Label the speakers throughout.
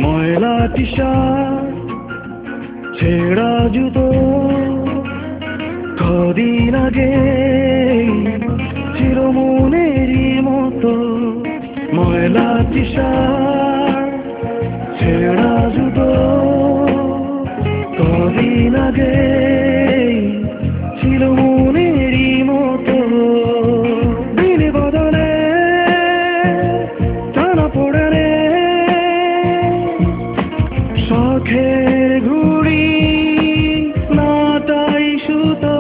Speaker 1: ময়লা টি-শার্ট, ছেঁড়া জুতো, কদিন আগে ছিল মনেরই মতো। ময়লা টি-শার্ট, ছেঁড়া জুতো, কদিন আগে ছিল মনেরই মতো। দিন বদলে টানা পড়ে শখের ঘুড়ি নাটাই সুতো।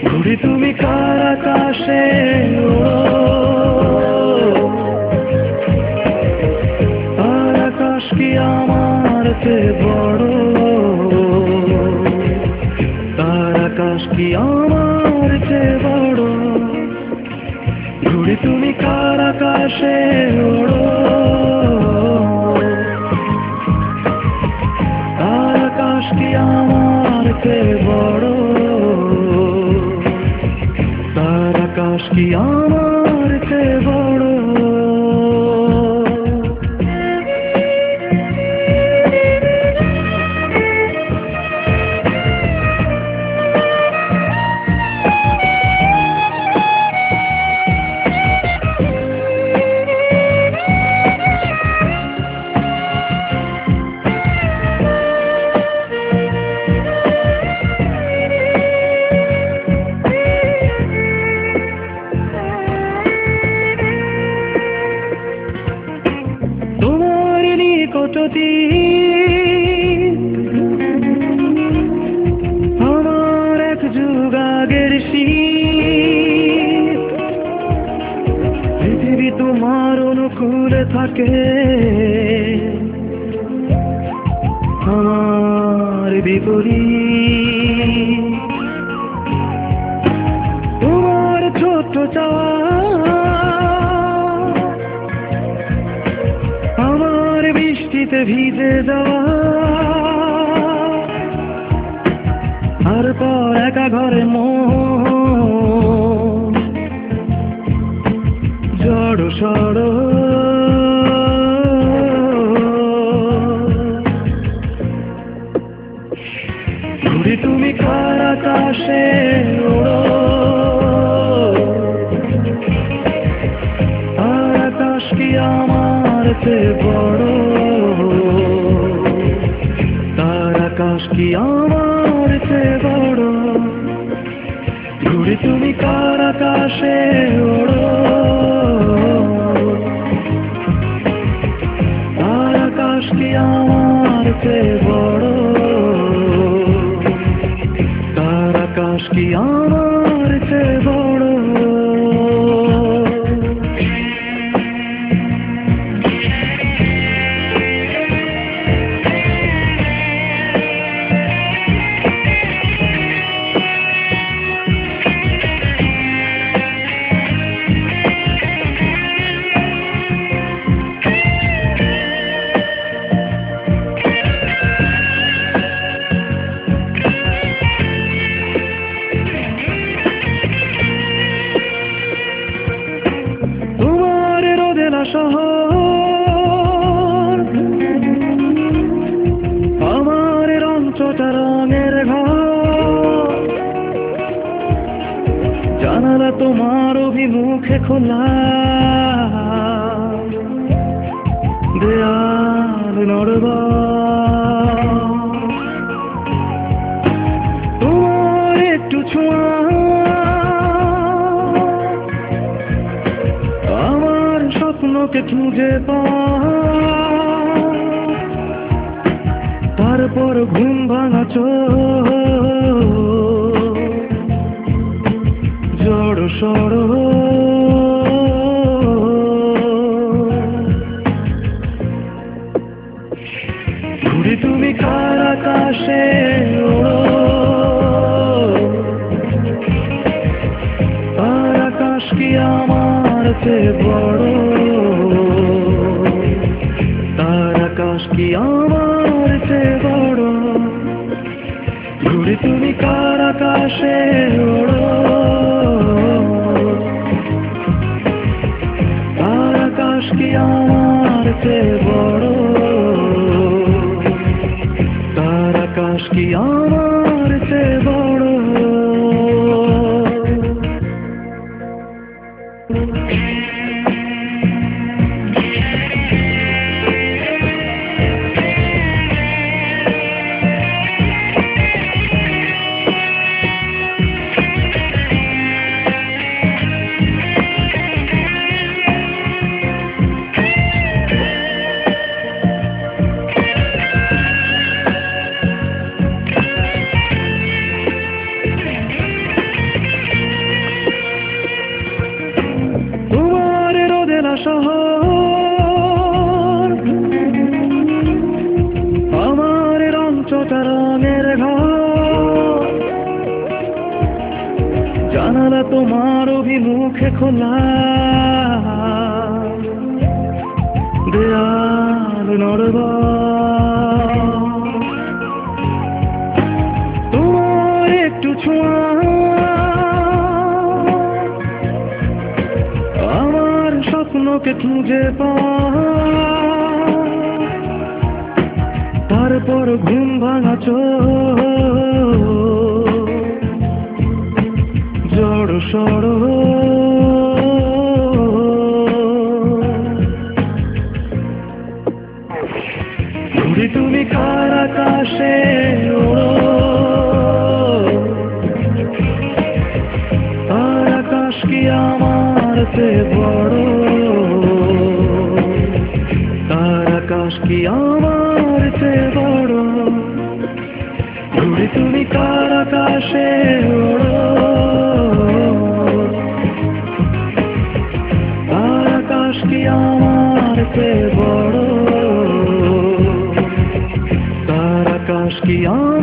Speaker 1: ঘুড়ি তুমি কার আকাশে ওড়ো, আর আকাশ কি আমার চেয়ে বড়? তার আকাশ কি আমার চেয়ে বড়? ঘুড়ি তুমি কার আকাশে ওড়ো, আকাশ কি আমার চেয়ে বড়? তার আকাশ কি আমার চেয়ে বড়? কতটি আমার এক যুগ আগের শীত, পৃথিবী তোমার অনুকূলে থাকে, আমার বিপরীত। তোমার ছোট্ট চাওয়া বৃষ্টিতে ভিজে যাওয়া, তারপর একা ঘরে মন জড় সড়। ঘুড়ি তুমি কার আকাশে ওড়ো, আর আকাশ কি আমার চেয়ে বড়? তার আকাশ কি আমার চেয়ে বড়? ঘুড়ি তুমি কার আকাশে ওড়ো, তার আকাশ কি আমার চেয়ে বড়? তার আকাশ কি আমার চেয়ে বড়? শহর আমার রংচটা রঙের ঘর, জানালা তোমার অভিমুখে খোলা, দেয়াল নড়বা তোমার একটু ছোঁয়া, স্বপ্নকে খুঁজে পায়, তারপর ঘুম ভাঙা চোখ জড় সড়। ঘুড়ি তুমি কার আকাশে ওড়ো, আমার চেয়ে বড়, তার আকাশ কি আমার চেয়ে বড়। ঘুড়ি তুমি কার আকাশে ওড়ো, তার আকাশ কি আমার চেয়ে বড়, তার আকাশ কি আমার চেয়ে বড়। শহর আমার রংচটা রঙের ঘর, জানালা তোমার অভিমুখে খোলা, দেয়াল নড়বড় তোমার একটু ছোঁয়া স্বপ্নকে খুঁজে পায়, তারপর ঘুম ভাঙা চোখ জড় সড়। ঘুড়ি তুমি কার আকাশে ওড়ো, তার আকাশ কি আমার চেয়ে বড়, তার আকাশ কি আমার চেয়ে বড়। ঘুড়ি তুমি কার আকাশে ওড়ো, তার আকাশ কি আমার চেয়ে বড়, তার আকাশ কি আমার